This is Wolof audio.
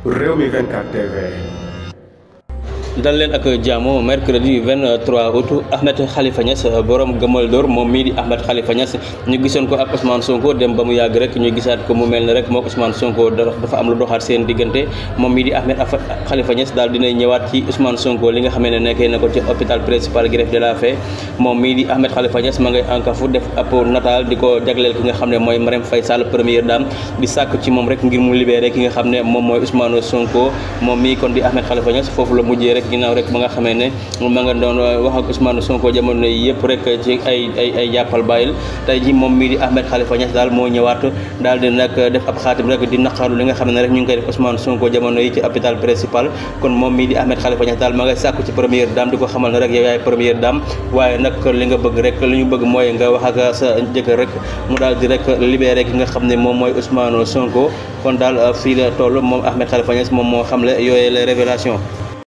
Rewmi 24 TV. dal leen ak jàmm mercredi 23 août Ahmed Khalifa Niass borom gëmal door moom mii di Ahmed Khalifa Niass ñu gisoon ko ak Ousmane Sonko dem ba mu yàgg rek ñu gisaat ko mu mel ne rek moom Ousmane Sonko dafa am lu doxaat seen diggante moom mii di Ahmed Khalifa Niass daal dinay ñëwaat ci Ousmane Sonko li nga xamee ne nekkee na ko ci hôpital principal Greffe de la Faim moom mii di Ahmed Khalifa Niass ma ngay enkafu def ab nataal di ko jagleel ki nga xam ne mooy Marème Faye Sall première dame di sàkk ci moom rek ngir mu libéré ki nga xam ne moom mooy Ousmane Sonko moom mii kon di Ahmed Khalifa Niass foofu la mujjee rek ginnaaw rek ba nga xamee ne ma nga doon wax ak Ousmane Sonko jamono yëpp rek ci ay jàppal bàyyil tey ji moom mii di Ahmed Khalifa Niass daal moo ñëwaat daal di nag def ab xaatim rek di naqaru li nga xam ne rek ñu ngi koy def Ousmane Sonko jamono yi ci hôpital principal kon moom mii di Ahmed Khalifa Niass daal ma ngay sàkku ci première dame di ko xamal ne rek yow yaay première dame waaye nag li nga bëgg rek li ñu bëgg mooy nga wax ak sa jëkkër rek mu daal di rek libéré ki nga xam ne moom mooy Ousmane Sonko kon daal fii la toll moom Ahmed Khalifa Niass moom moo xamle yooyu les révélations